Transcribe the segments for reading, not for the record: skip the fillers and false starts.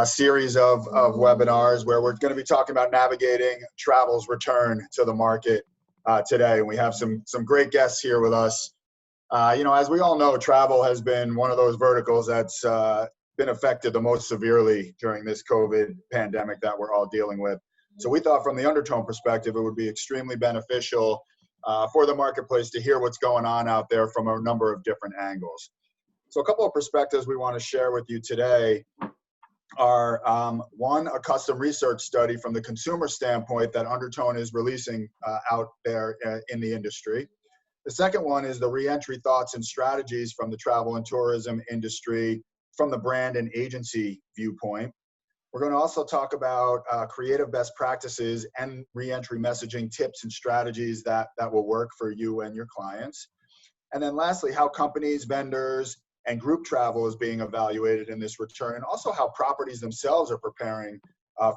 series of webinars where we're going to be talking about navigating travel's return to the market today. And we have some great guests here with us. As we all know, travel has been one of those verticals that's been affected the most severely during this COVID pandemic that we're all dealing with. So we thought from the Undertone perspective, it would be extremely beneficial for the marketplace to hear what's going on out there from a number of different angles. So a couple of perspectives we want to share with you today are one, a custom research study from the consumer standpoint that Undertone is releasing out there in the industry. The second one is the re-entry thoughts and strategies from the travel and tourism industry from the brand and agency viewpoint. We're going to also talk about creative best practices and re-entry messaging tips and strategies that will work for you and your clients. And then lastly, how companies, vendors, and group travel is being evaluated in this return, and also how properties themselves are preparing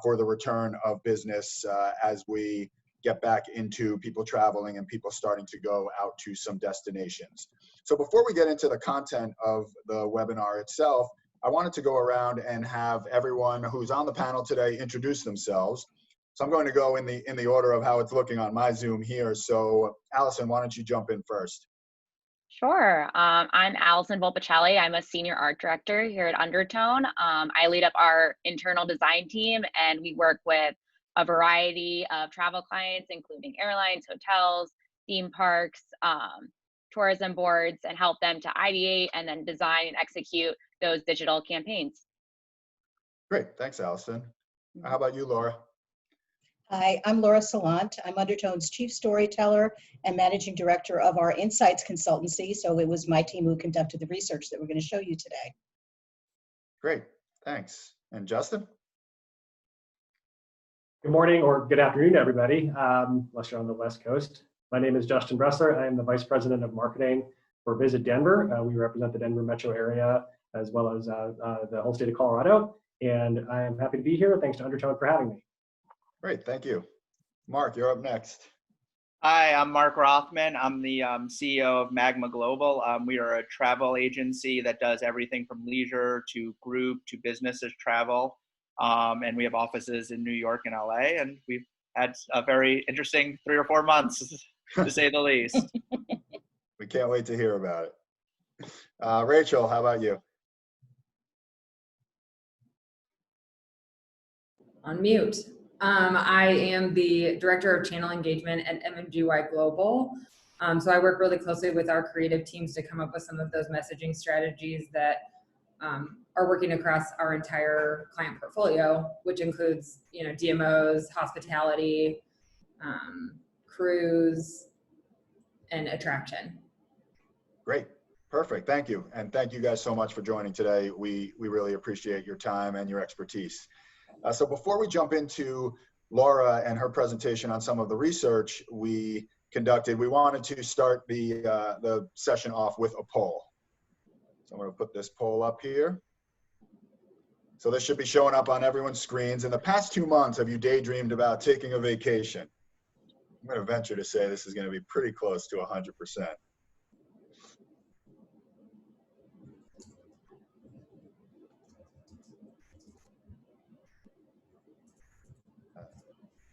for the return of business as we get back into people traveling and people starting to go out to some destinations. So before we get into the content of the webinar itself, I wanted to go around and have everyone who's on the panel today introduce themselves. So I'm going to go in the order of how it's looking on my Zoom here. So Allison, why don't you jump in first? Sure. I'm Allison Volpicelli. I'm a senior art director here at Undertone. I lead up our internal design team, and we work with a variety of travel clients, including airlines, hotels, theme parks, tourism boards, and help them to ideate and then design and execute those digital campaigns. Great. Thanks, Allison. How about you, Laura? Hi, I'm Laura Salant. I'm Undertone's chief storyteller and managing director of our Insights consultancy. So it was my team who conducted the research that we're going to show you today. Great. Thanks. And Justin? Good morning or good afternoon, everybody, unless you're on the West Coast. My name is Justin Bressler. I am the Vice President of Marketing for Visit Denver. We represent the Denver metro area as well as the whole state of Colorado. And I am happy to be here. Thanks to Undertone for having me. Great, thank you. Mark, you're up next. Hi, I'm Mark Rothman. I'm the CEO of Magma Global. We are a travel agency that does everything from leisure to group to businesses travel. And we have offices in New York and LA, and we've had a very interesting 3 or 4 months, to say the least. We can't wait to hear about it. Rachel, how about you? Unmute. I am the Director of Channel Engagement at MMGY Global. So I work really closely with our creative teams to come up with some of those messaging strategies that are working across our entire client portfolio, which includes, DMOs, hospitality, cruise, and attraction. Great. Perfect. Thank you. And thank you guys so much for joining today. We really appreciate your time and your expertise. So before we jump into Laura and her presentation on some of the research we conducted, we wanted to start the session off with a poll. So I'm going to put this poll up here. So this should be showing up on everyone's screens. In the past 2 months, have you daydreamed about taking a vacation? I'm going to venture to say this is going to be pretty close to 100%.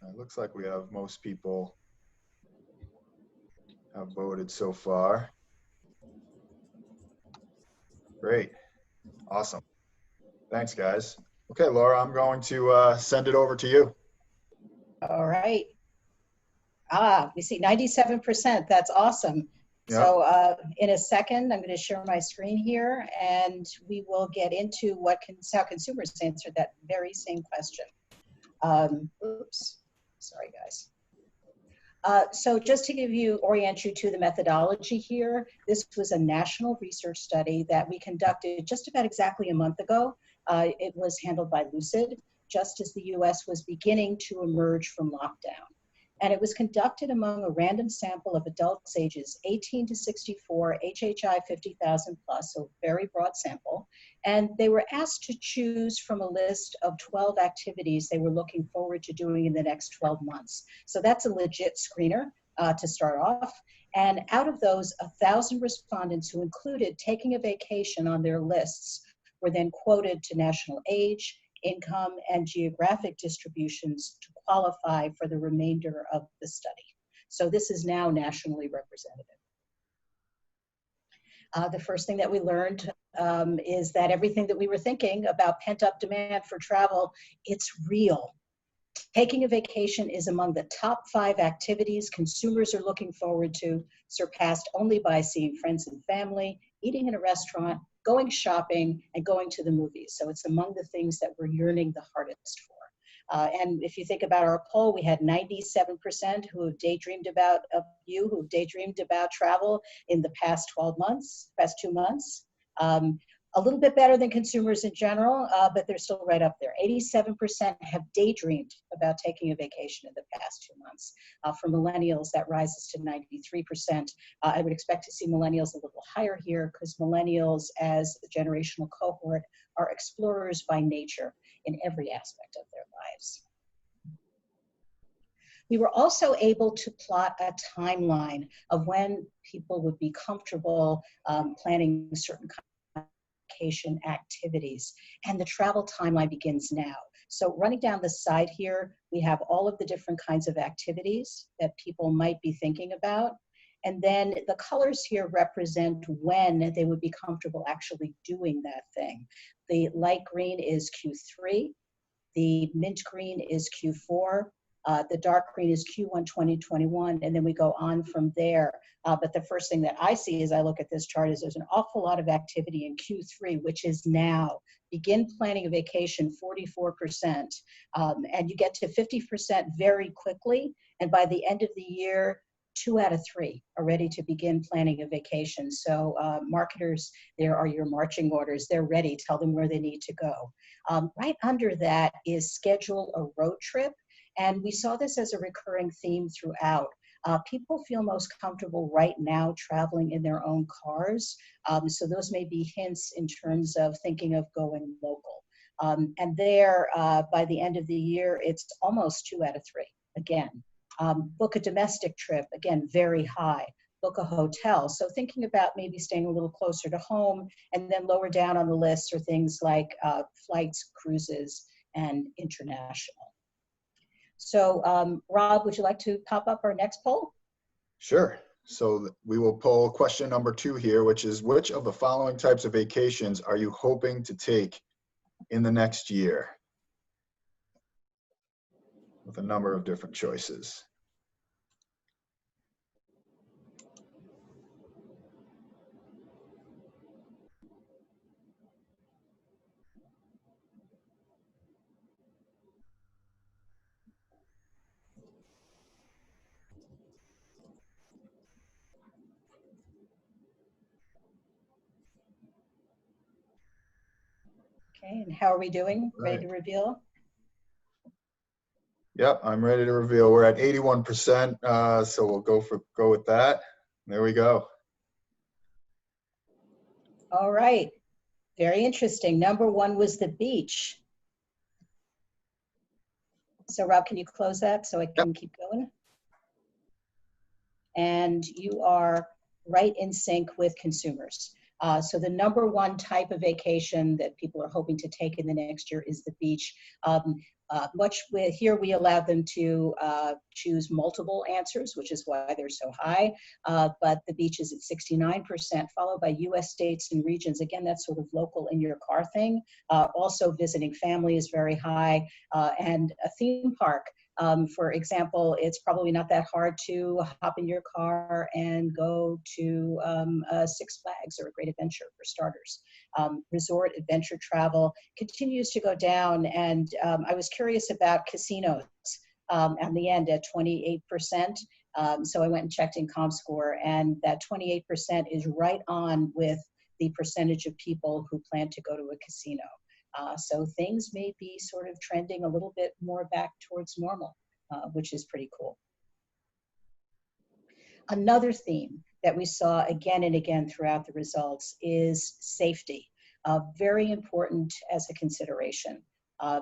It looks like we have most people have voted so far. Great. Awesome. Thanks, guys. Okay, Laura, I'm going to send it over to you. All right. We see 97%. That's awesome. Yeah. So in a second, I'm going to share my screen here, and we will get into how consumers answered that very same question. Oops. Sorry, guys. So just to orient you to the methodology here, this was a national research study that we conducted just about exactly a month ago. It was handled by Lucid, just as the US was beginning to emerge from lockdown. And it was conducted among a random sample of adults ages 18 to 64, HHI 50,000 plus, so very broad sample. And they were asked to choose from a list of 12 activities they were looking forward to doing in the next 12 months. So that's a legit screener to start off. And out of those, 1,000 respondents who included taking a vacation on their lists were then quoted to national age, income, and geographic distributions to qualify for the remainder of the study. So this is now nationally representative. The first thing that we learned is that everything that we were thinking about pent-up demand for travel, it's real. Taking a vacation is among the top 5 activities consumers are looking forward to, surpassed only by seeing friends and family, eating in a restaurant, going shopping, and going to the movies. So it's among the things that we're yearning the hardest for. And if you think about our poll, we had 97% who have daydreamed about, who daydreamed about travel in the past 12 months, past 2 months. A little bit better than consumers in general, but they're still right up there. 87% have daydreamed about taking a vacation in the past 2 months. For millennials, that rises to 93%. I would expect to see millennials a little higher here because millennials as a generational cohort are explorers by nature in every aspect of their lives. We were also able to plot a timeline of when people would be comfortable planning certain vacation activities, and the travel timeline begins now. So running down the side here, we have all of the different kinds of activities that people might be thinking about. And then the colors here represent when they would be comfortable actually doing that thing. The light green is Q3, the mint green is Q4, the dark green is Q1 2021, and then we go on from there. But the first thing that I see as I look at this chart is there's an awful lot of activity in Q3, which is now. Begin planning a vacation, 44%. And you get to 50% very quickly. And by the end of the year, 2 out of 3 are ready to begin planning a vacation. So marketers, there are your marching orders. They're ready. Tell them where they need to go. Right under that is schedule a road trip. And we saw this as a recurring theme throughout. People feel most comfortable right now traveling in their own cars. So those may be hints in terms of thinking of going local. And there, by the end of the year, it's almost 2 out of 3 again. Book a domestic trip, again, very high. Book a hotel. So thinking about maybe staying a little closer to home, and then lower down on the list are things like flights, cruises, and international. So Rob, would you like to pop up our next poll? Sure. So we will poll question number 2 here, which is which of the following types of vacations are you hoping to take in the next year? With a number of different choices. Okay, and how are we doing? Ready to reveal? Yep, I'm ready to reveal. We're at 81%, so we'll go with that. There we go. All right, very interesting. Number 1 was the beach. So Rob, can you close that so I can keep going? And you are right in sync with consumers. So the number 1 type of vacation that people are hoping to take in the next year is the beach. Here we allow them to choose multiple answers, which is why they're so high. But the beach is at 69%, followed by US states and regions. Again, that's sort of local in your car thing. Also visiting family is very high. And a theme park. For example, it's probably not that hard to hop in your car and go to Six Flags or a Great Adventure for starters. Resort adventure travel continues to go down, and I was curious about casinos at the end at 28%. So I went and checked in ComScore, and that 28% is right on with the percentage of people who plan to go to a casino. So things may be sort of trending a little bit more back towards normal, which is pretty cool. Another theme that we saw again and again throughout the results is safety. Very important as a consideration.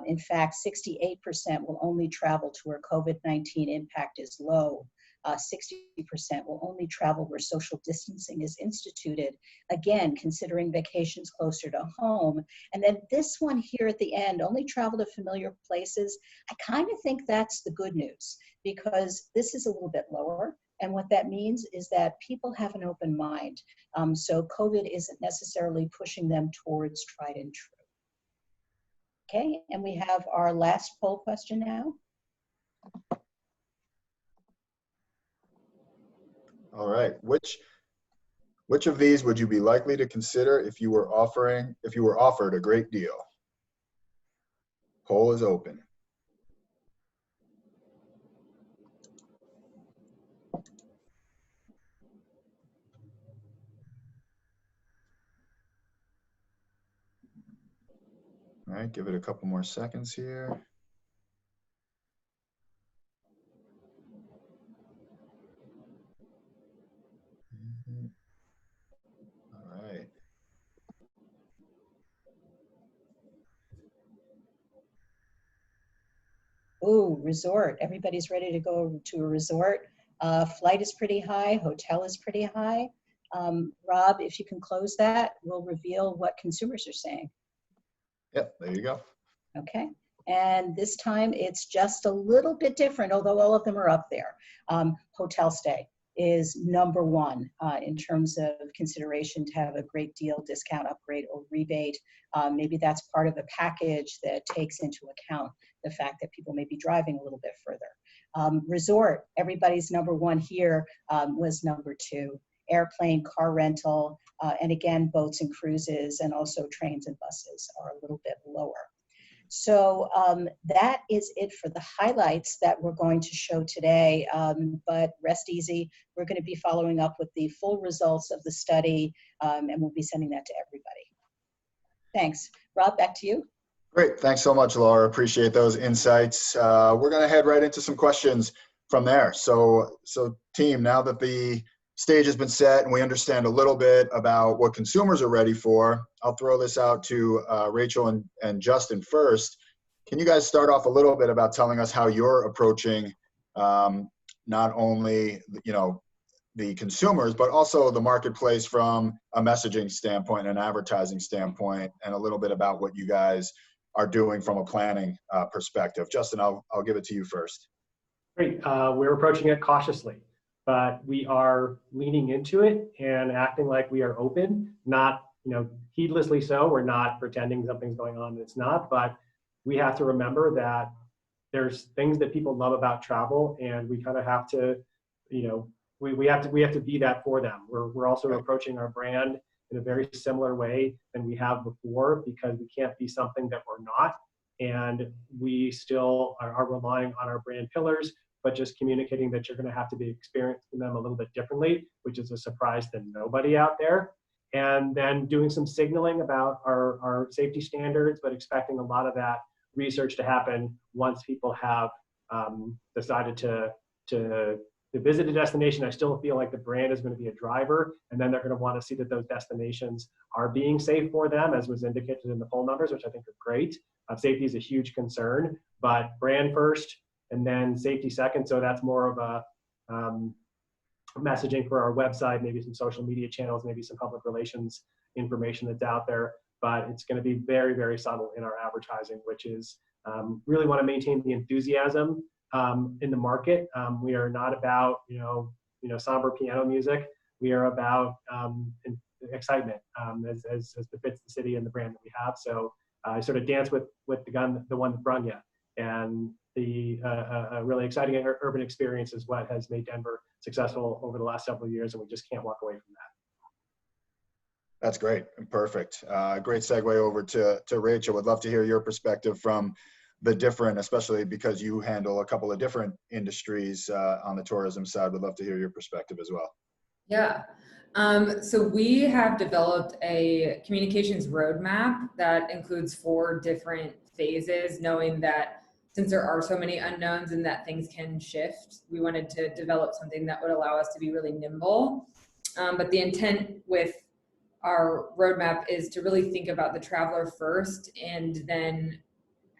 In fact, 68% will only travel to where COVID-19 impact is low. 60% will only travel where social distancing is instituted, again, considering vacations closer to home. And then this one here at the end, only travel to familiar places. I kind of think that's the good news, because this is a little bit lower. And what that means is that people have an open mind. So COVID isn't necessarily pushing them towards tried and true. Okay, and we have our last poll question now. All right. Which of these would you be likely to consider if you were offered a great deal? Poll is open. All right, give it a couple more seconds here. All right. Ooh, resort. Everybody's ready to go to a resort. Flight is pretty high. Hotel is pretty high. Rob, if you can close that, we'll reveal what consumers are saying. Yep, there you go. Okay. And this time it's just a little bit different, although all of them are up there. Hotel stay is number one in terms of consideration to have a great deal, discount, upgrade, or rebate. Maybe that's part of the package that takes into account the fact that people may be driving a little bit further. Resort, everybody's number one here was number two. Airplane, car rental, and again, boats and cruises, and also trains and buses are a little bit lower. So that is it for the highlights that we're going to show today, but rest easy. We're going to be following up with the full results of the study, and we'll be sending that to everybody. Thanks. Rob, back to you. Great. Thanks so much, Laura. Appreciate those insights. We're going to head right into some questions from there. So team, now that the stage has been set and we understand a little bit about what consumers are ready for, I'll throw this out to Rachel and Justin first. Can you guys start off a little bit about telling us how you're approaching not only the consumers, but also the marketplace from a messaging standpoint and an advertising standpoint, and a little bit about what you guys are doing from a planning perspective? Justin, I'll give it to you first. Great. We're approaching it cautiously, but we are leaning into it and acting like we are open, not heedlessly so. We're not pretending something's going on that's not, but we have to remember that there's things that people love about travel, and we kind of have to, we have to be that for them. We're also approaching our brand in a very similar way than we have before, because we can't be something that we're not, and we still are relying on our brand pillars, but just communicating that you're going to have to be experiencing them a little bit differently, which is a surprise to nobody out there. And then doing some signaling about our safety standards, but expecting a lot of that research to happen once people have decided to visit a destination. I still feel like the brand is going to be a driver, and then they're going to want to see that those destinations are being safe for them, as was indicated in the poll numbers, which I think are great. Safety is a huge concern, but brand first, and then safety second. So that's more of a messaging for our website, maybe some social media channels, maybe some public relations information that's out there. But it's going to be very, very subtle in our advertising, which is really want to maintain the enthusiasm in the market. We are not about somber piano music. We are about excitement as befits the city and the brand that we have. So I sort of dance with the one that brung you, and the really exciting urban experience is what has made Denver successful over the last several years, and we just can't walk away from that. That's great and perfect. Great segue over to Rachel. Would love to hear your perspective from the different, especially because you handle a couple of different industries on the tourism side. Would love to hear your perspective as well. Yeah. So we have developed a communications roadmap that includes 4 different phases, knowing that since there are so many unknowns and that things can shift, we wanted to develop something that would allow us to be really nimble. But the intent with our roadmap is to really think about the traveler first, and then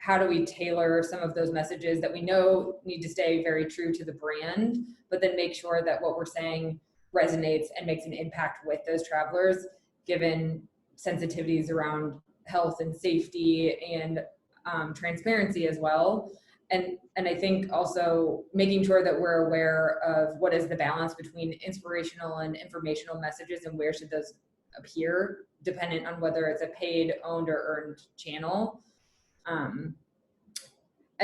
how do we tailor some of those messages that we know need to stay very true to the brand, but then make sure that what we're saying resonates and makes an impact with those travelers, given sensitivities around health and safety and transparency as well. And I think also making sure that we're aware of what is the balance between inspirational and informational messages and where should those appear, dependent on whether it's a paid, owned, or earned channel. And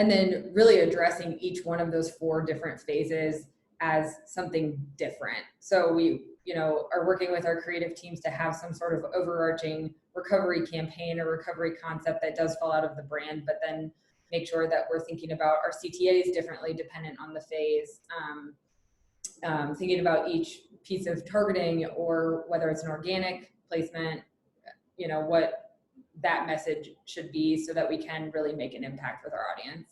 then really addressing each one of those 4 different phases as something different. So we, are working with our creative teams to have some sort of overarching recovery campaign or recovery concept that does fall out of the brand, but then make sure that we're thinking about our CTAs differently dependent on the phase, thinking about each piece of targeting or whether it's an organic placement, what that message should be so that we can really make an impact with our audience.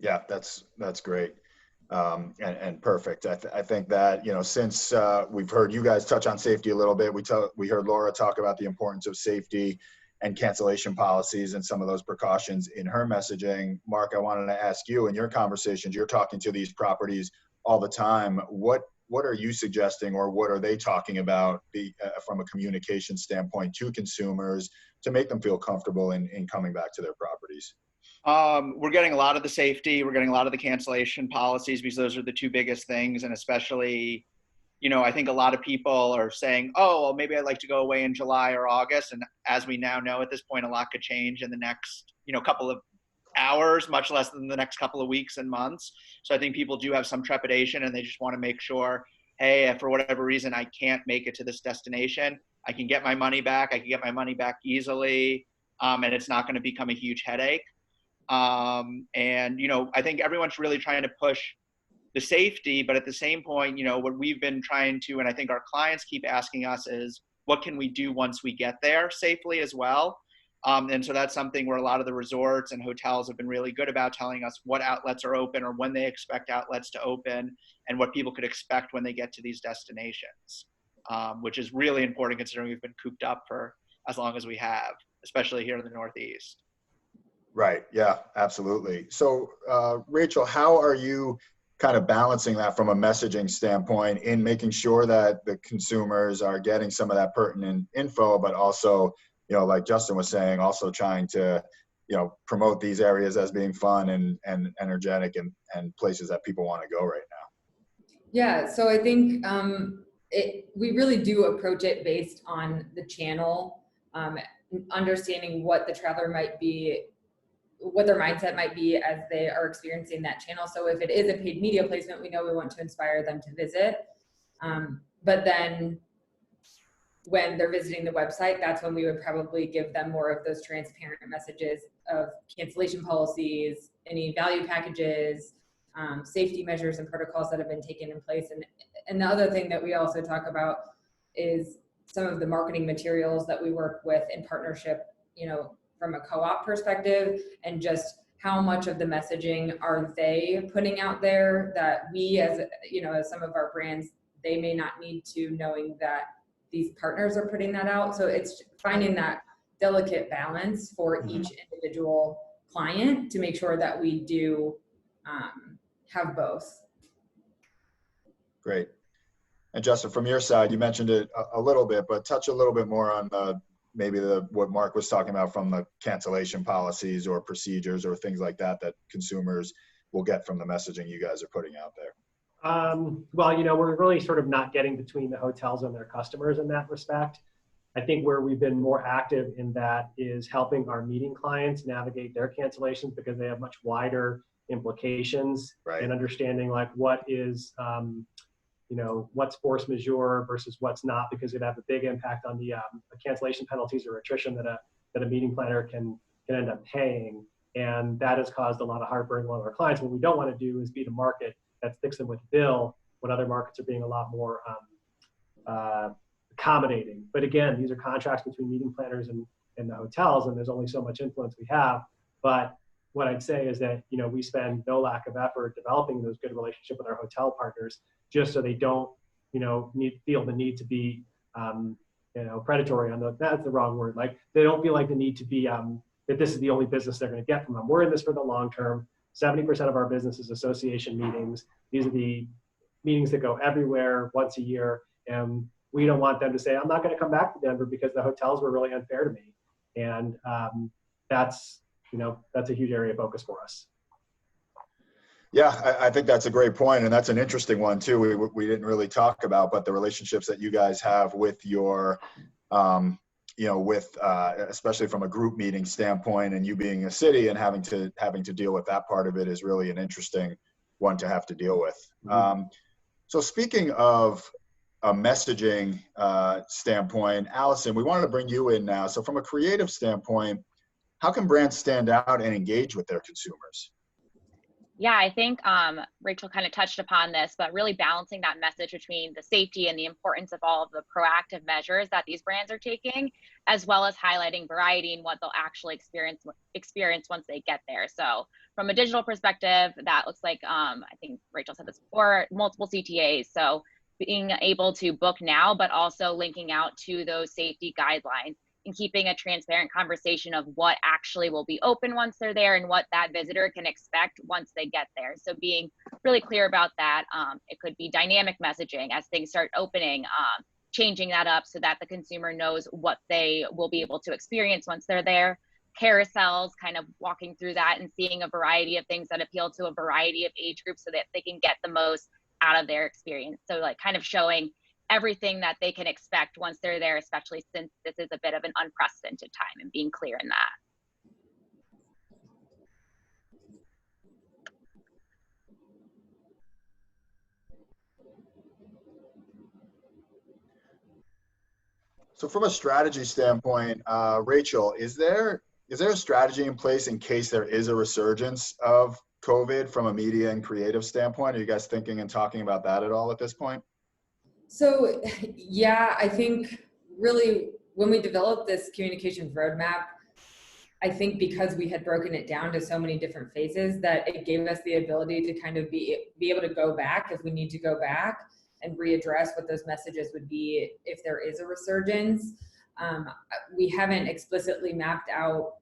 Yeah, that's great. And perfect. I think that, since we've heard you guys touch on safety a little bit, we heard Laura talk about the importance of safety and cancellation policies and some of those precautions in her messaging. Mark, I wanted to ask you, in your conversations, you're talking to these properties all the time. What are you suggesting, or what are they talking about from a communication standpoint to consumers to make them feel comfortable in coming back to their properties? We're getting a lot of the safety. We're getting a lot of the cancellation policies, because those are the 2 biggest things. And especially, I think a lot of people are saying, oh, well, maybe I'd like to go away in July or August. And as we now know at this point, a lot could change in the next, couple of hours, much less than the next couple of weeks and months. So I think people do have some trepidation, and they just want to make sure, hey, if for whatever reason I can't make it to this destination, I can get my money back. I can get my money back easily, and it's not going to become a huge headache. And, I think everyone's really trying to push the safety, but at the same point, what we've been trying to, and I think our clients keep asking us, is what can we do once we get there safely as well? And so that's something where a lot of the resorts and hotels have been really good about telling us what outlets are open or when they expect outlets to open, and what people could expect when they get to these destinations, which is really important considering we've been cooped up for as long as we have, especially here in the Northeast. Right. Yeah, absolutely. So, Rachel, how are you kind of balancing that from a messaging standpoint in making sure that the consumers are getting some of that pertinent info, but also, like Justin was saying, also trying to, promote these areas as being fun and energetic and places that people want to go right now? Yeah, so I think we really do approach it based on the channel, understanding what the traveler might be, what their mindset might be as they are experiencing that channel. So if it is a paid media placement, we know we want to inspire them to visit. But then when they're visiting the website, that's when we would probably give them more of those transparent messages of cancellation policies, any value packages, safety measures and protocols that have been taken in place. And the other thing that we also talk about is some of the marketing materials that we work with in partnership, from a co-op perspective, and just how much of the messaging are they putting out there that we, as some of our brands, they may not need to, knowing that these partners are putting that out. So it's finding that delicate balance for each individual client to make sure that we do have both. Great. And Justin, from your side, you mentioned it a little bit, but touch a little bit more on what Mark was talking about from the cancellation policies or procedures or things like that consumers will get from the messaging you guys are putting out there. Well, we're really sort of not getting between the hotels and their customers in that respect. I think where we've been more active in that is helping our meeting clients navigate their cancellations, because they have much wider implications, right, and understanding like what is, what's force majeure versus what's not, because it have a big impact on the cancellation penalties or attrition that a meeting planner can end up paying. And that has caused a lot of heartburn with our clients. What we don't want to do is be the market that sticks them with bill when other markets are being a lot more accommodating. But again, these are contracts between meeting planners and the hotels, and there's only so much influence we have. But what I'd say is that, we spend no lack of effort developing those good relationships with our hotel partners, just so they don't, feel the need to be, predatory on that's the wrong word. Like, they don't feel like the need to be that this is the only business they're going to get from them. We're in this for the long term. 70% of our business is association meetings. These are the meetings that go everywhere once a year. And we don't want them to say, I'm not going to come back to Denver because the hotels were really unfair to me. And that's a huge area of focus for us. Yeah, I think that's a great point, and that's an interesting one too. We didn't really talk about, but the relationships that you guys have with your, especially from a group meeting standpoint, and you being a city and having to deal with that part of it is really an interesting one to have to deal with. Mm-hmm. So speaking of a messaging standpoint, Allison, we wanted to bring you in now. So from a creative standpoint, how can brands stand out and engage with their consumers? Yeah, I think Rachel kind of touched upon this, but really balancing that message between the safety and the importance of all of the proactive measures that these brands are taking, as well as highlighting variety and what they'll actually experience once they get there. So from a digital perspective, that looks like, I think Rachel said this before, multiple CTAs. So being able to book now, but also linking out to those safety guidelines and keeping a transparent conversation of what actually will be open once they're there and what that visitor can expect once they get there. So being really clear about that. It could be dynamic messaging as things start opening, changing that up so that the consumer knows what they will be able to experience once they're there. Carousels, kind of walking through that and seeing a variety of things that appeal to a variety of age groups so that they can get the most out of their experience. So like kind of showing everything that they can expect once they're there, especially since this is a bit of an unprecedented time, and being clear in that. So from a strategy standpoint, Rachel, is there a strategy in place in case there is a resurgence of COVID from a media and creative standpoint? Are you guys thinking and talking about that at all at this point? So yeah, I think really when we developed this communications roadmap, I think because we had broken it down to so many different phases that it gave us the ability to kind of be able to go back if we need to go back and readdress what those messages would be if there is a resurgence. We haven't explicitly mapped out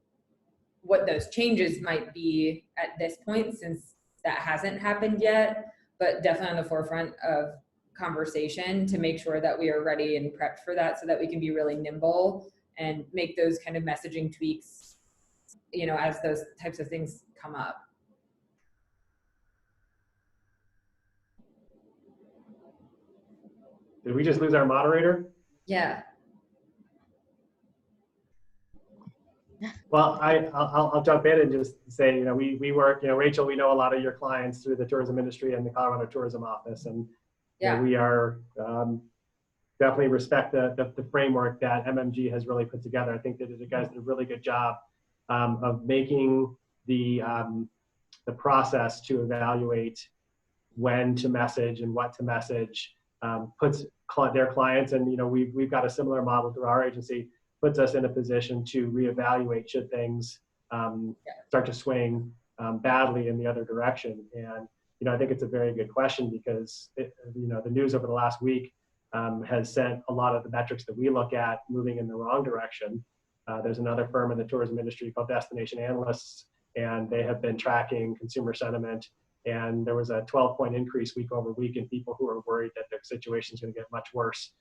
what those changes might be at this point since that hasn't happened yet, but definitely on the forefront of conversation to make sure that we are ready and prepped for that so that we can be really nimble and make those kind of messaging tweaks, as those types of things come up. Did we just lose our moderator? Yeah. Well, I'll jump in and just say, we work, Rachel, we know a lot of your clients through the tourism industry and the Colorado Tourism Office, and yeah, we are definitely respect the framework that MMG has really put together. I think that you guys did a really good job of making the process to evaluate when to message and what to message puts their clients, and we've got a similar model through our agency, puts us in a position to reevaluate should things start to swing badly in the other direction. And I think it's a very good question because the news over the last week has sent a lot of the metrics that we look at moving in the wrong direction. There's another firm in the tourism industry called Destination Analysts, and they have been tracking consumer sentiment. And there was a 12-point increase week over week in people who are worried that their situation is going to get much worse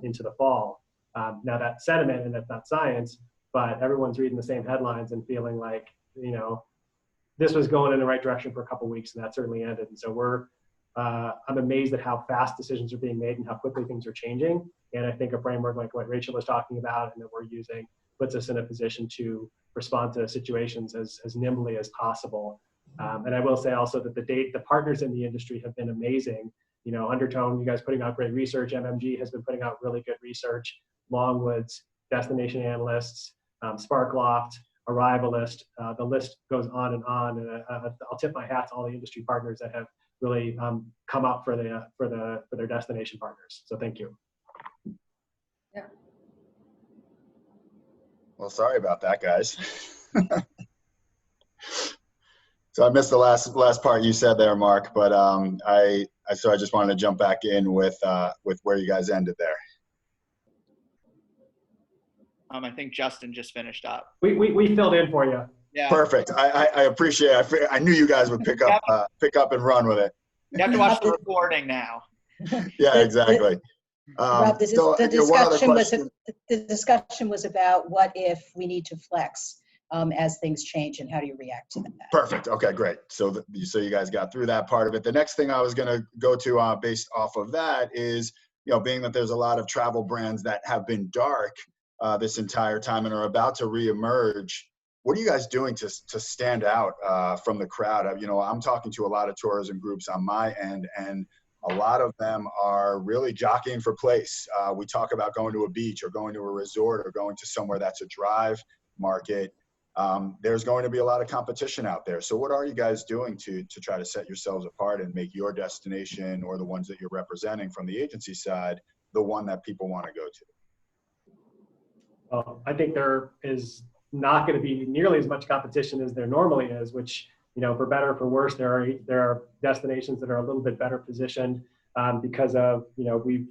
into the fall. Now that's sentiment and that's not science, but everyone's reading the same headlines and feeling like, this was going in the right direction for a couple of weeks, and that certainly ended. And so I'm amazed at how fast decisions are being made and how quickly things are changing. And I think a framework like what Rachel was talking about and that we're using puts us in a position to respond to situations as nimbly as possible. And I will say also that the partners in the industry have been amazing. Undertone, you guys putting out great research. MMG has been putting out really good research. Longwoods, Destination Analysts, Sparkloft, Arrivalist, the list goes on. And I'll tip my hat to all the industry partners that have really come up for their destination partners. So thank you. Yeah. Well, sorry about that, guys. So I missed the last part you said there, Mark, but I just wanted to jump back in with where you guys ended there. I think Justin just finished up. We filled in for you. Yeah. Perfect. I appreciate it. I knew you guys would pick up and run with it. You have to watch the recording now. Yeah, exactly. Rob, the discussion was about what if we need to flex as things change, and how do you react to that? Perfect. Okay, great. So you guys got through that part of it. The next thing I was going to go to based off of that is, being that there's a lot of travel brands that have been dark this entire time and are about to reemerge. What are you guys doing to stand out from the crowd? I'm talking to a lot of tourism groups on my end, and a lot of them are really jockeying for place. We talk about going to a beach or going to a resort or going to somewhere that's a drive market. There's going to be a lot of competition out there. So what are you guys doing to try to set yourselves apart and make your destination, or the ones that you're representing from the agency side, the one that people want to go to? I think there is not going to be nearly as much competition as there normally is, which, for better or for worse, there are destinations that are a little bit better positioned because of, we've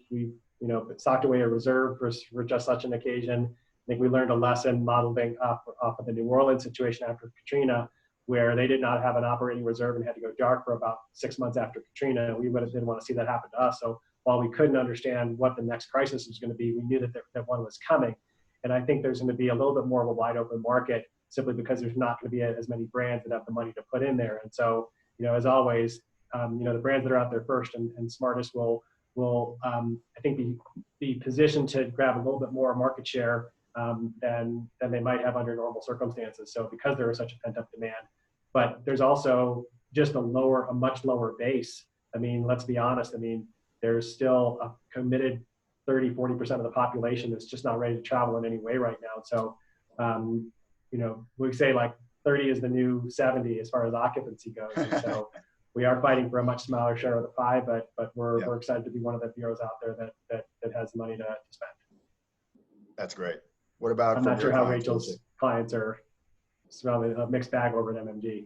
socked away a reserve for just such an occasion. I think we learned a lesson modeling off of the New Orleans situation after Katrina, where they did not have an operating reserve and had to go dark for about 6 months after Katrina. We didn't want to see that happen to us. So while we couldn't understand what the next crisis was going to be, we knew that one was coming. And I think there's going to be a little bit more of a wide open market, simply because there's not going to be as many brands that have the money to put in there. And so, as always, the brands that are out there first and smartest will I think be positioned to grab a little bit more market share than they might have under normal circumstances. So because there is such a pent-up demand, but there's also just a much lower base. I mean, let's be honest. I mean, there's still a committed 30-40% of the population that's just not ready to travel in any way right now. So, we say like 30 is the new 70 as far as occupancy goes. And so we are fighting for a much smaller share of the pie, but we're excited to be one of the bureaus out there that has money to spend. That's great. What about? I'm not sure how Rachel's clients are. It's probably a mixed bag over at MMG.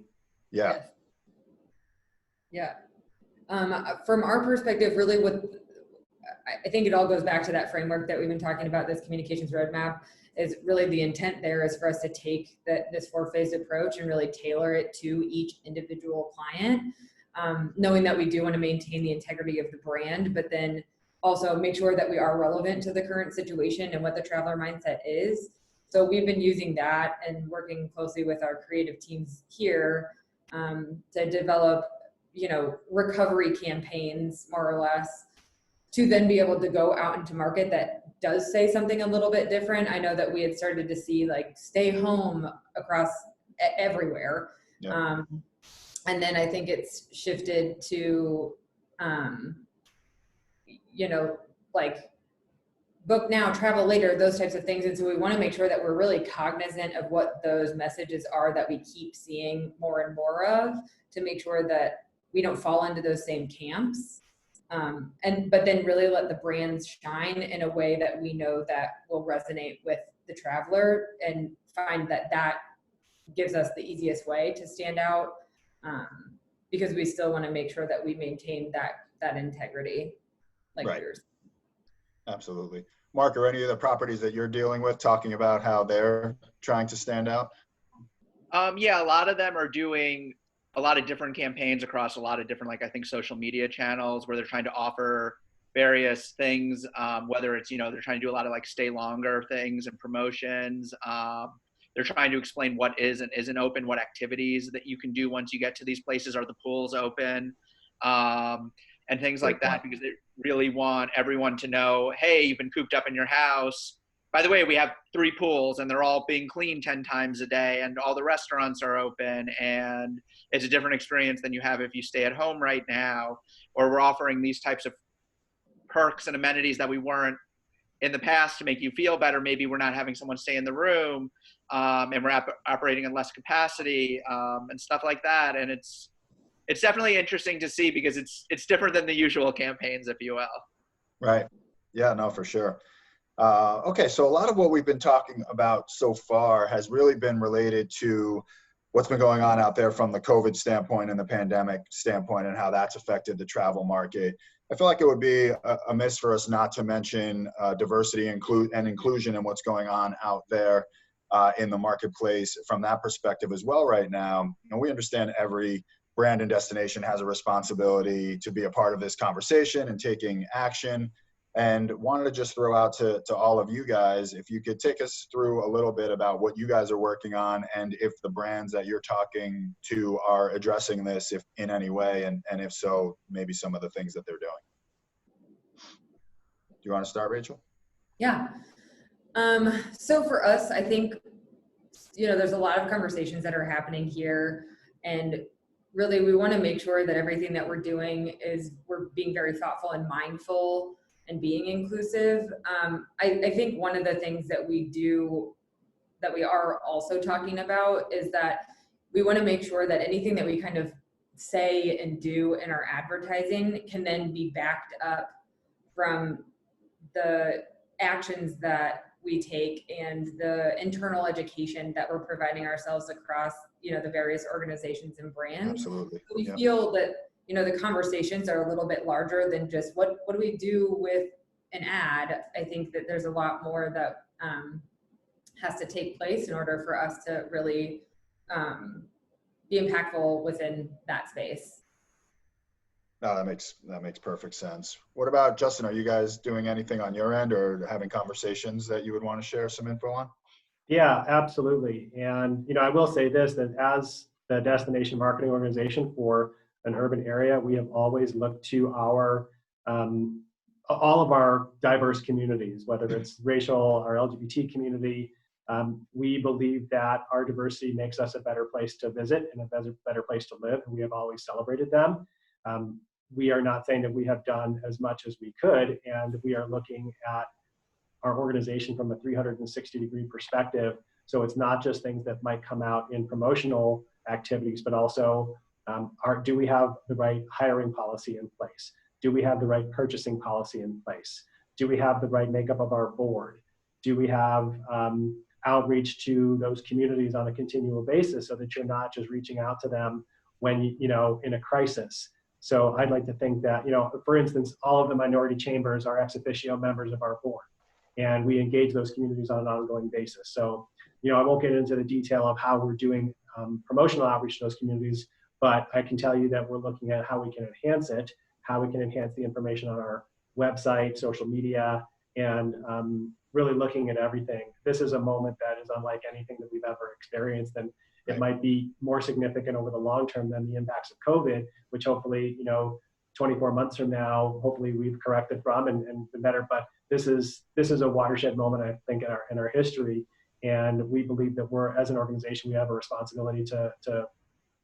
Yeah. Yeah. From our perspective, really, I think it all goes back to that framework that we've been talking about. This communications roadmap is really the intent there is for us to take this 4-phase approach and really tailor it to each individual client, knowing that we do want to maintain the integrity of the brand, but then also make sure that we are relevant to the current situation and what the traveler mindset is. So we've been using that and working closely with our creative teams here to develop, recovery campaigns, more or less, to then be able to go out into market that does say something a little bit different. I know that we had started to see like stay home across everywhere. Yeah. And then I think it's shifted to, like book now, travel later, those types of things. And so we want to make sure that we're really cognizant of what those messages are that we keep seeing more and more of, to make sure that we don't fall into those same camps. But then really let the brands shine in a way that we know that will resonate with the traveler, and find that gives us the easiest way to stand out, because we still want to make sure that we maintain that integrity like right. yours. Absolutely. Mark, are any of the properties that you're dealing with talking about how they're trying to stand out? Yeah, a lot of them are doing a lot of different campaigns across a lot of different, I think, social media channels, where they're trying to offer various things, whether it's, they're trying to do a lot of stay longer things and promotions. They're trying to explain what is and isn't open, what activities that you can do once you get to these places. Are the pools open? And things like that, because they really want everyone to know, hey, you've been cooped up in your house. By the way, we have 3 pools and they're all being cleaned 10 times a day, and all the restaurants are open, and it's a different experience than you have if you stay at home right now. Or we're offering these types of perks and amenities that we weren't in the past to make you feel better. Maybe we're not having someone stay in the room, and we're operating in less capacity, and stuff like that. And it's definitely interesting to see, because it's different than the usual campaigns, if you will. Right. Yeah, no, for sure. Okay, so a lot of what we've been talking about so far has really been related to what's been going on out there from the COVID standpoint and the pandemic standpoint, and how that's affected the travel market. I feel like it would be amiss for us not to mention diversity and inclusion and what's going on out there in the marketplace from that perspective as well right now. You know, we understand every brand and destination has a responsibility to be a part of this conversation and taking action. And wanted to just throw out to all of you guys, if you could take us through a little bit about what you guys are working on and if the brands that you're talking to are addressing this if in any way, and if so, maybe some of the things that they're doing. Do you want to start, Rachel? Yeah. So for us, I think, there's a lot of conversations that are happening here, and really we want to make sure that everything that we're doing is we're being very thoughtful and mindful and being inclusive. I think one of the things that we do that we are also talking about is that we want to make sure that anything that we kind of say and do in our advertising can then be backed up from the actions that we take and the internal education that we're providing ourselves across, the various organizations and brands. Absolutely. So we feel that, the conversations are a little bit larger than just what do we do with an ad. I think that there's a lot more that has to take place in order for us to really be impactful within that space. No, that makes perfect sense. What about Justin? Are you guys doing anything on your end or having conversations that you would want to share some info on? Yeah, absolutely. And, I will say this, that as the destination marketing organization for an urban area, we have always looked to our, all of our diverse communities, whether it's racial or LGBT community. We believe that our diversity makes us a better place to visit and a better place to live. And we have always celebrated them. We are not saying that we have done as much as we could, and we are looking at our organization from a 360-degree perspective. So it's not just things that might come out in promotional activities, but also do we have the right hiring policy in place? Do we have the right purchasing policy in place? Do we have the right makeup of our board? Do we have outreach to those communities on a continual basis so that you're not just reaching out to them when, in a crisis? So I'd like to think that, for instance, all of the minority chambers are ex officio members of our board, and we engage those communities on an ongoing basis. So, I won't get into the detail of how we're doing promotional outreach to those communities, but I can tell you that we're looking at how we can enhance it, how we can enhance the information on our website, social media, and really looking at everything. This is a moment that is unlike anything that we've ever experienced, and it might be more significant over the long term than the impacts of COVID, which hopefully, 24 months from now, hopefully we've corrected from and been better. But this is a watershed moment, I think, in our history. And we believe that as an organization, we have a responsibility to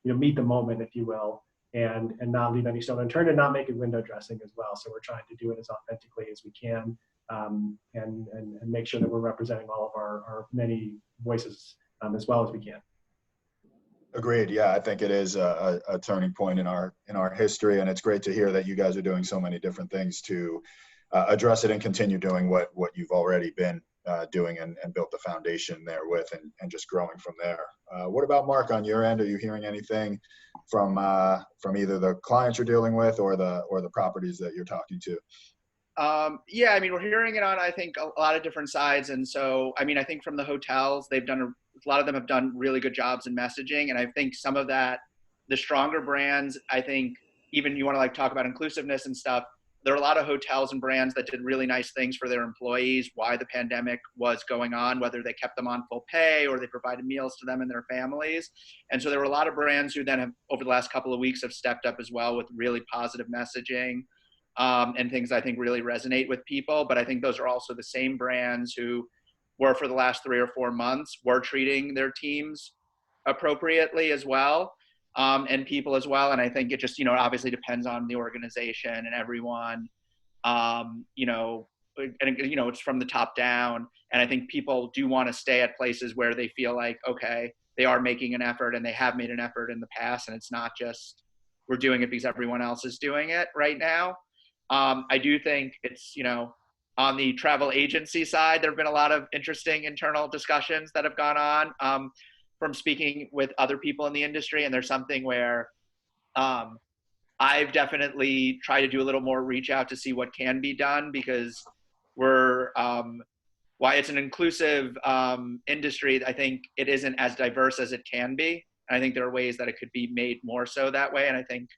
meet the moment, if you will, and not leave any stone unturned and not make it window dressing as well. So we're trying to do it as authentically as we can, and make sure that we're representing all of our many voices as well as we can. Agreed. Yeah, I think it is a turning point in our history, and it's great to hear that you guys are doing so many different things to address it and continue doing what you've already been doing and built the foundation there with, and just growing from there. What about Mark on your end? Are you hearing anything from either the clients you're dealing with or the properties that you're talking to? Yeah, I mean, we're hearing it on, I think, a lot of different sides. And so, I mean, I think from the hotels, a lot of them have done really good jobs in messaging. And I think some of that, the stronger brands, I think, even you want to talk about inclusiveness and stuff, there are a lot of hotels and brands that did really nice things for their employees while the pandemic was going on, whether they kept them on full pay or they provided meals to them and their families. And so there were a lot of brands who then have, over the last couple of weeks, have stepped up as well with really positive messaging. And things I think really resonate with people. But I think those are also the same brands who were, for the last 3 or 4 months, were treating their teams appropriately as well, and people as well. And I think it just, obviously depends on the organization and everyone, and it's from the top down. And I think people do want to stay at places where they feel like, okay, they are making an effort and they have made an effort in the past. And it's not just, we're doing it because everyone else is doing it right now. I do think it's, on the travel agency side, there have been a lot of interesting internal discussions that have gone on from speaking with other people in the industry. And there's something where I've definitely tried to do a little more reach out to see what can be done, because we're, why it's an inclusive industry, I think it isn't as diverse as it can be. And I think there are ways that it could be made more so that way. And I think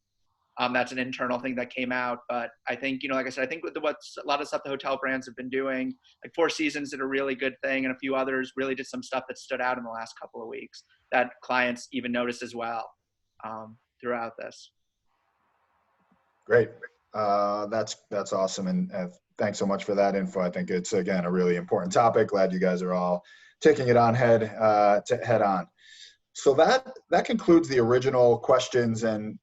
that's an internal thing that came out. But I think, like I said, I think with what's a lot of stuff the hotel brands have been doing, like Four Seasons did a really good thing, and a few others really did some stuff that stood out in the last couple of weeks that clients even noticed as well throughout this. Great. That's awesome. And thanks so much for that info. I think it's, again, a really important topic. Glad you guys are all taking it on head on. So that concludes the original questions and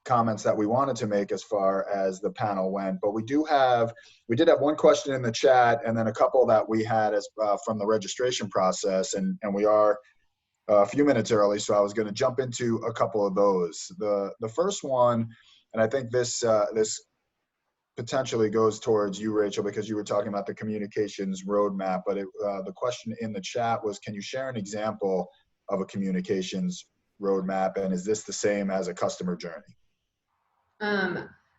comments that we wanted to make as far as the panel went. But we did have one question in the chat, and then a couple that we had as from the registration process, and we are a few minutes early, so I was going to jump into a couple of those. The first one, and I think this potentially goes towards you, Rachel, because you were talking about the communications roadmap. But the question in the chat was, can you share an example of a communications roadmap, and is this the same as a customer journey?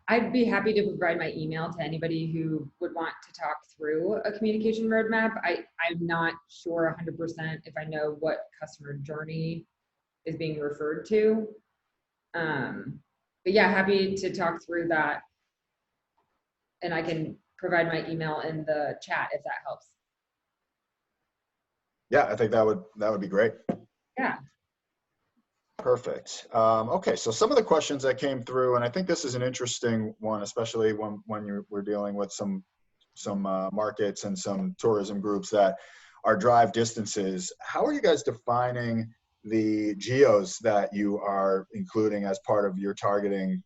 I'd be happy to provide my email to anybody who would want to talk through a communication roadmap. I'm not sure 100% if I know what customer journey is being referred to. But yeah, happy to talk through that. And I can provide my email in the chat if that helps. Yeah, I think that would be great. Yeah. Perfect. Okay, so some of the questions that came through, and I think this is an interesting one, especially when we're dealing with some markets and some tourism groups that are drive distances. How are you guys defining the geos that you are including as part of your targeting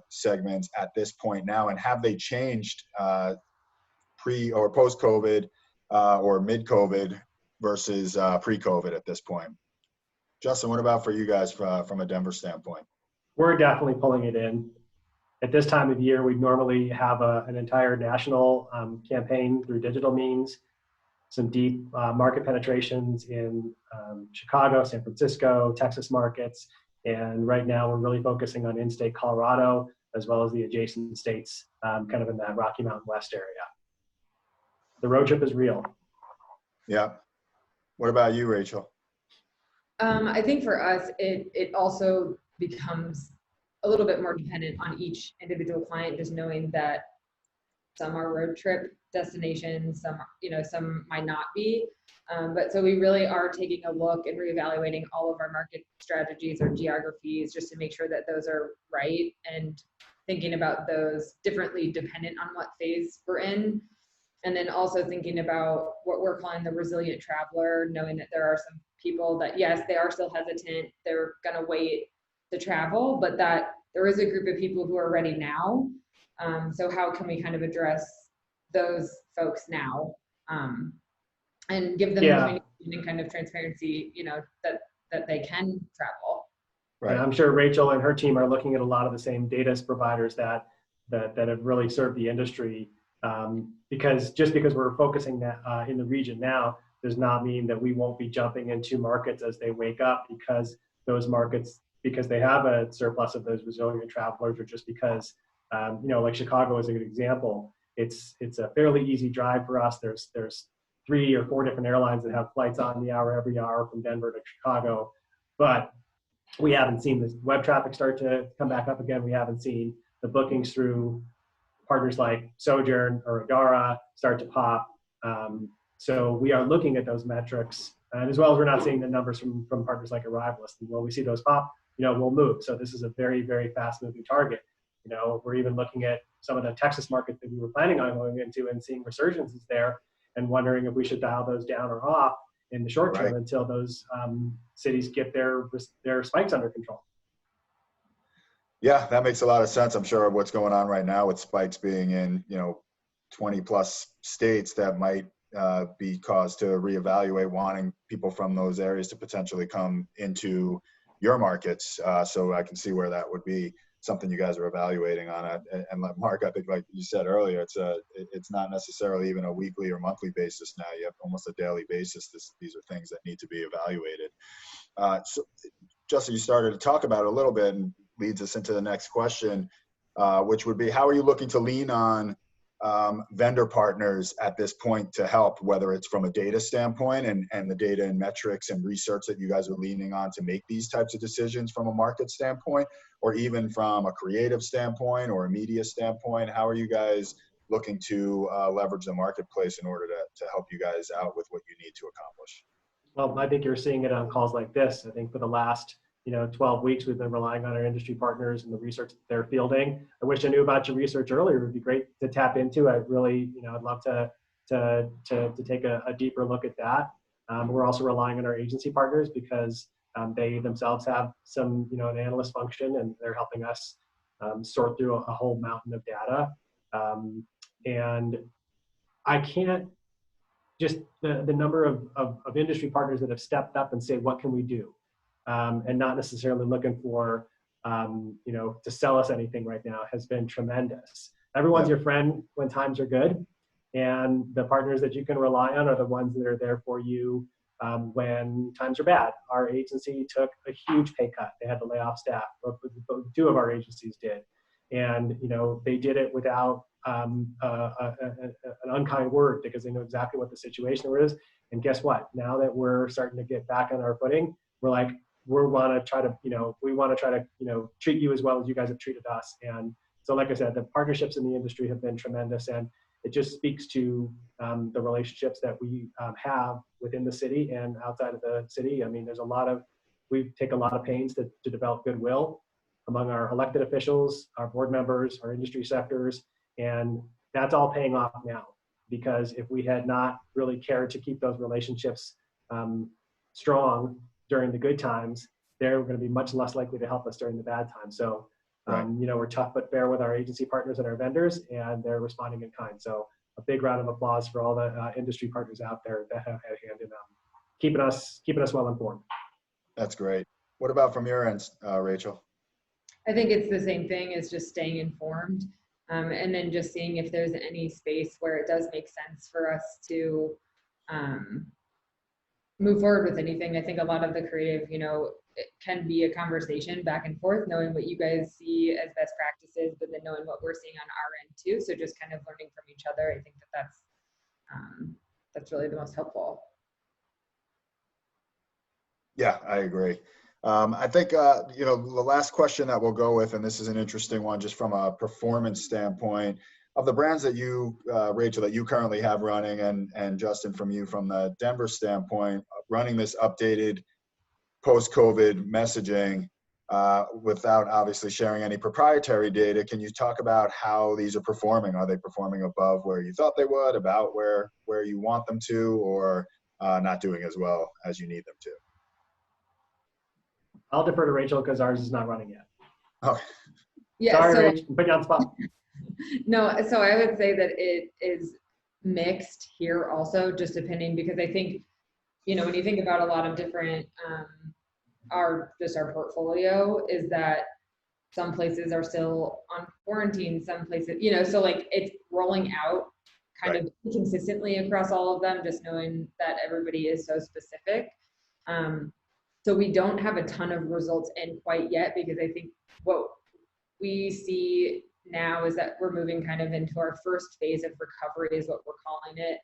segments at this point now, and have they changed pre or post-COVID or mid-COVID versus pre-COVID at this point? Justin, what about for you guys from a Denver standpoint? We're definitely pulling it in. At this time of year, we normally have an entire national campaign through digital means, some deep market penetrations in Chicago, San Francisco, Texas markets. And right now we're really focusing on in-state Colorado, as well as the adjacent states, kind of in that Rocky Mountain West area. The road trip is real. Yeah. What about you, Rachel? I think for us, it also becomes a little bit more dependent on each individual client, just knowing that some are road trip destinations, some might not be. But so we really are taking a look and reevaluating all of our market strategies or geographies just to make sure that those are right, and thinking about those differently dependent on what phase we're in. And then also thinking about what we're calling the resilient traveler, knowing that there are some people that, yes, they are still hesitant, they're gonna wait to travel, but that there is a group of people who are ready now. So how can we kind of address those folks now, and give them the communication and kind of transparency, that they can travel. Right. And I'm sure Rachel and her team are looking at a lot of the same data providers that have really served the industry. Because just because we're focusing in the region now does not mean that we won't be jumping into markets as they wake up, because those markets, because they have a surplus of those resilient travelers, or just because, like Chicago is a good example. It's a fairly easy drive for us. There's 3 or 4 different airlines that have flights on the hour every hour from Denver to Chicago, but we haven't seen the web traffic start to come back up again. We haven't seen the bookings through partners like Sojourn or Adara start to pop. So we are looking at those metrics, and as well as we're not seeing the numbers from partners like Arrivalist. And when we see those pop, we'll move. So this is a very, very fast moving target. We're even looking at some of the Texas markets that we were planning on going into and seeing resurgences there, and wondering if we should dial those down or off in the short term until those cities get their spikes under control. Yeah, that makes a lot of sense. I'm sure what's going on right now with spikes being in 20 plus states, that might be cause to reevaluate wanting people from those areas to potentially come into your markets. So I can see where that would be something you guys are evaluating on it. And Mark, I think like you said earlier, it's not necessarily even a weekly or monthly basis now. You have almost a daily basis. These are things that need to be evaluated. So Justin, you started to talk about it a little bit, and leads us into the next question. which would be, how are you looking to lean on vendor partners at this point to help, whether it's from a data standpoint and the data and metrics and research that you guys are leaning on to make these types of decisions from a market standpoint, or even from a creative standpoint or a media standpoint? How are you guys looking to leverage the marketplace in order to help you guys out with what you need to accomplish? Well, I think you're seeing it on calls like this. I think for the last 12 weeks, we've been relying on our industry partners and the research that they're fielding. I wish I knew about your research earlier. It would be great to tap into. I really, I'd love to take a deeper look at that. We're also relying on our agency partners because they themselves have some, an analyst function, and they're helping us sort through a whole mountain of data. And I can't just the number of industry partners that have stepped up and say, what can we do? And not necessarily looking for, to sell us anything right now has been tremendous. Everyone's your friend when times are good, and the partners that you can rely on are the ones that are there for you when times are bad. Our agency took a huge pay cut. They had to lay off staff. Two of our agencies did. And, they did it without an unkind word, because they know exactly what the situation is. And guess what? Now that we're starting to get back on our footing, we're like, we want to try to treat you as well as you guys have treated us. And so, like I said, the partnerships in the industry have been tremendous, and it just speaks to the relationships that we have within the city and outside of the city. I mean, we take a lot of pains to develop goodwill among our elected officials, our board members, our industry sectors, and that's all paying off now. Because if we had not really cared to keep those relationships strong during the good times, they're going to be much less likely to help us during the bad times. So, we're tough but fair with our agency partners and our vendors, and they're responding in kind. So a big round of applause for all the industry partners out there that have had a hand in keeping us well informed. That's great. What about from your end, Rachel? I think it's the same thing as just staying informed, and then just seeing if there's any space where it does make sense for us to move forward with anything. I think a lot of the creative, it can be a conversation back and forth, knowing what you guys see as best practices, but then knowing what we're seeing on our end too. So just kind of learning from each other. I think that's really the most helpful. Yeah, I agree. I think, the last question that we'll go with, and this is an interesting one just from a performance standpoint, of the brands that you, Rachel, that you currently have running, and Justin, from the Denver standpoint, running this updated post-COVID messaging without obviously sharing any proprietary data, can you talk about how these are performing? Are they performing above where you thought they would, about where you want them to, or not doing as well as you need them to? I'll defer to Rachel because ours is not running yet. Okay. Yeah, sorry, Rachel, put you on the spot. No, so I would say that it is mixed here also, just depending, because I think, when you think about a lot of different, our portfolio, is that some places are still on quarantine, some places, so like it's rolling out kind of consistently across all of them, just knowing that everybody is so specific. So we don't have a ton of results in quite yet, because I think what we see now is that we're moving kind of into our first phase of recovery, is what we're calling it.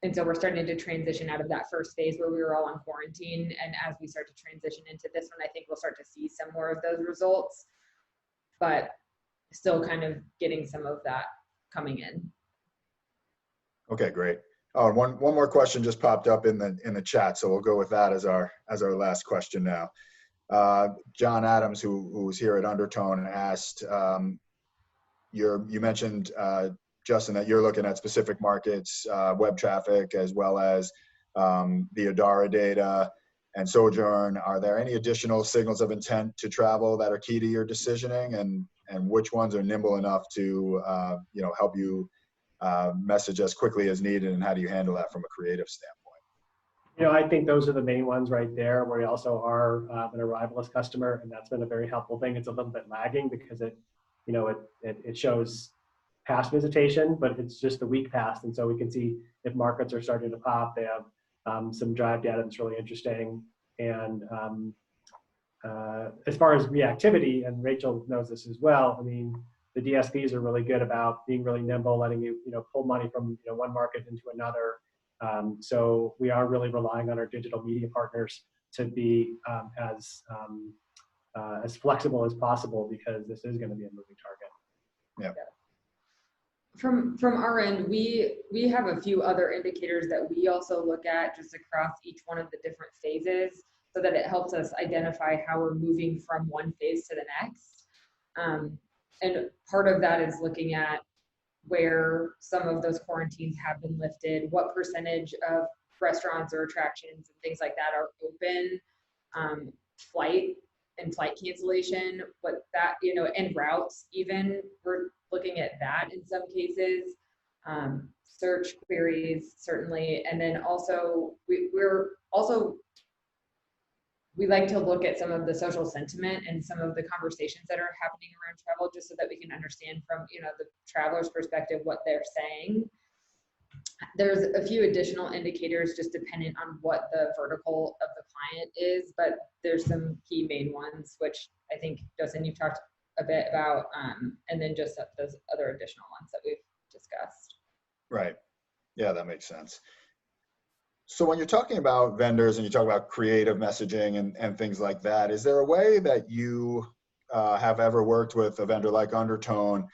And so we're starting to transition out of that first phase where we were all on quarantine. And as we start to transition into this one, I think we'll start to see some more of those results, but still kind of getting some of that coming in. Okay, great. One more question just popped up in the chat, so we'll go with that as our last question now. John Adams, who's here at Undertone, asked, you mentioned, Justin, that you're looking at specific markets, web traffic, as well as the Adara data and Sojourn. Are there any additional signals of intent to travel that are key to your decisioning, and which ones are nimble enough to help you message as quickly as needed, and how do you handle that from a creative standpoint? I think those are the main ones right there. We also are an arrivalist customer, and that's been a very helpful thing. It's a little bit lagging because it shows past visitation, but it's just the week past, and so we can see if markets are starting to pop. They have some drive data that's really interesting, and as far as reactivity, and Rachel knows this as well, I mean, the DSPs are really good about being really nimble, letting you, pull money from one market into another. So we are really relying on our digital media partners to be as flexible as possible, because this is going to be a moving target. Yeah. From our end, we have a few other indicators that we also look at just across each one of the different phases, so that it helps us identify how we're moving from one phase to the next. And part of that is looking at where some of those quarantines have been lifted, what percentage of restaurants or attractions and things like that are open, flight cancellation, what that, and routes even, we're looking at that in some cases, search queries, certainly. And then also, we like to look at some of the social sentiment and some of the conversations that are happening around travel, just so that we can understand from, the traveler's perspective what they're saying. There's a few additional indicators just dependent on what the vertical of the client is, but there's some key main ones, which I think, Justin, you've talked a bit about, and then just those other additional ones that we've discussed. Right. Yeah, that makes sense. So when you're talking about vendors and you talk about creative messaging and things like that, is there a way that you have ever worked with a vendor like Undertone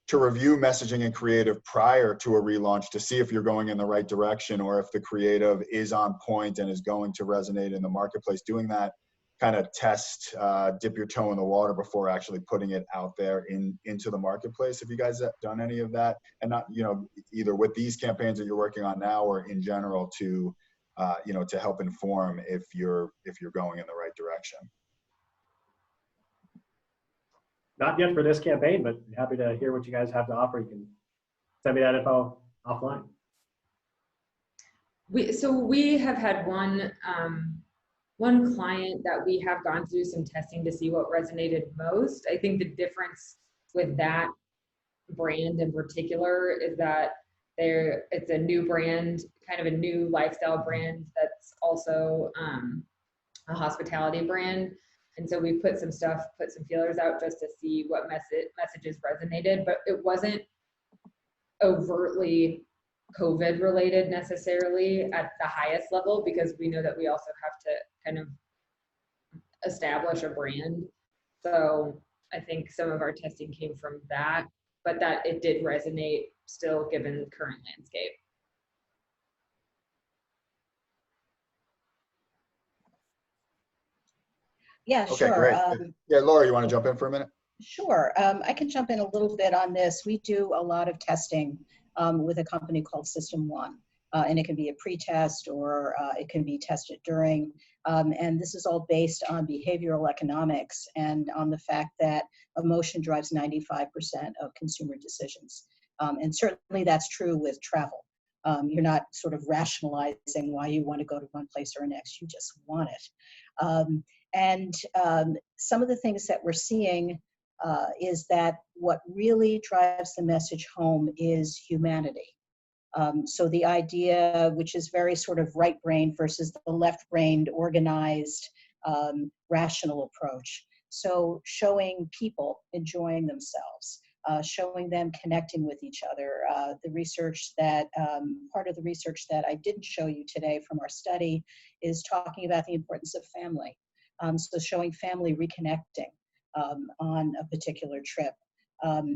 to review messaging and creative prior to a relaunch to see if you're going in the right direction, or if the creative is on point and is going to resonate in the marketplace? Doing that kind of test, dip your toe in the water before actually putting it out there into the marketplace. Have you guys done any of that? And not, either with these campaigns that you're working on now, or in general to, to help inform if you're going in the right direction? Not yet for this campaign, but happy to hear what you guys have to offer. You can send me that info offline. We have had one client that we have gone through some testing to see what resonated most. I think the difference with that brand in particular is that it's a new brand, kind of a new lifestyle brand that's also a hospitality brand. And so we put some feelers out just to see what messages resonated, but it wasn't overtly COVID related necessarily at the highest level, because we know that we also have to kind of establish a brand. So I think some of our testing came from that, but that it did resonate still given the current landscape. Yeah, Okay, sure. great. Yeah, Laura, you want to jump in for a minute? Sure. I can jump in a little bit on this. We do a lot of testing with a company called System One, and it can be a pre-test, or it can be tested during. And this is all based on behavioral economics and on the fact that emotion drives 95% of consumer decisions. And certainly that's true with travel. You're not sort of rationalizing why you want to go to one place or next. You just want it. And some of the things that we're seeing is that what really drives the message home is humanity. So the idea, which is very sort of right-brained versus the left-brained, organized, rational approach. So showing people enjoying themselves, showing them connecting with each other. The research that, part of the research that I didn't show you today from our study is talking about the importance of family. So showing family reconnecting on a particular trip,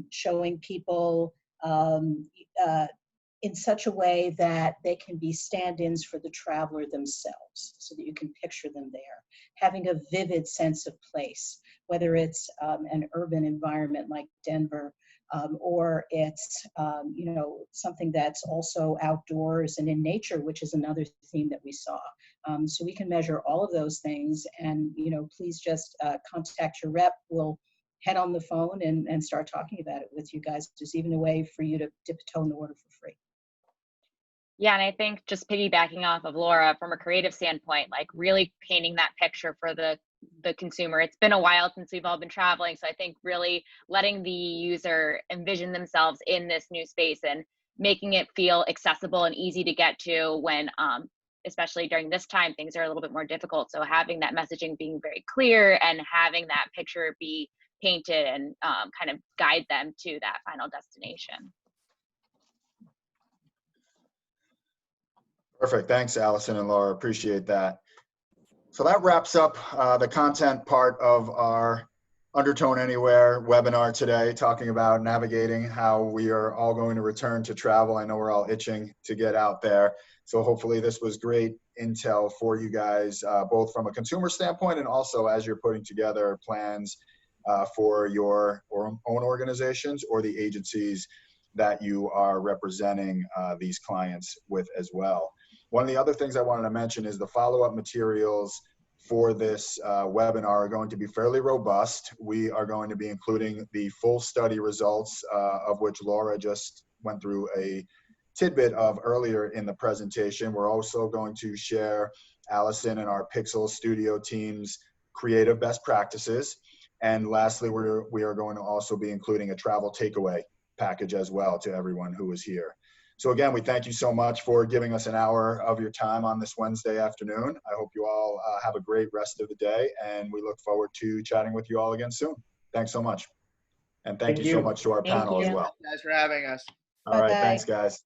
showing people in such a way that they can be stand-ins for the traveler themselves, so that you can picture them there, having a vivid sense of place, whether it's an urban environment like Denver, or it's something that's also outdoors and in nature, which is another theme that we saw. So we can measure all of those things, and please just contact your rep. We'll head on the phone and start talking about it with you guys. There's even a way for you to dip a toe in the water for free. Yeah, and I think just piggybacking off of Laura, from a creative standpoint, like really painting that picture for the consumer. It's been a while since we've all been traveling, so I think really letting the user envision themselves in this new space and making it feel accessible and easy to get to when especially during this time, things are a little bit more difficult. So having that messaging being very clear and having that picture be painted and kind of guide them to that final destination. Perfect. Thanks, Allison and Laura. Appreciate that. So that wraps up the content part of our Undertone Anywhere webinar today, talking about navigating how we are all going to return to travel. I know we're all itching to get out there. So hopefully this was great intel for you guys, both from a consumer standpoint and also as you're putting together plans for your own organizations or the agencies that you are representing these clients with as well. One of the other things I wanted to mention is the follow-up materials for this webinar are going to be fairly robust. We are going to be including the full study results, of which Laura just went through a tidbit of earlier in the presentation. We're also going to share Allison and our Pixel Studio team's creative best practices. And lastly, we are going to also be including a travel takeaway package as well to everyone who is here. So again, we thank you so much for giving us an hour of your time on this Wednesday afternoon. I hope you all have a great rest of the day, and we look forward to chatting with you all again soon. Thanks so much. And thank you so much to our panel as well. Thanks for having us. All right, Bye-bye. thanks guys.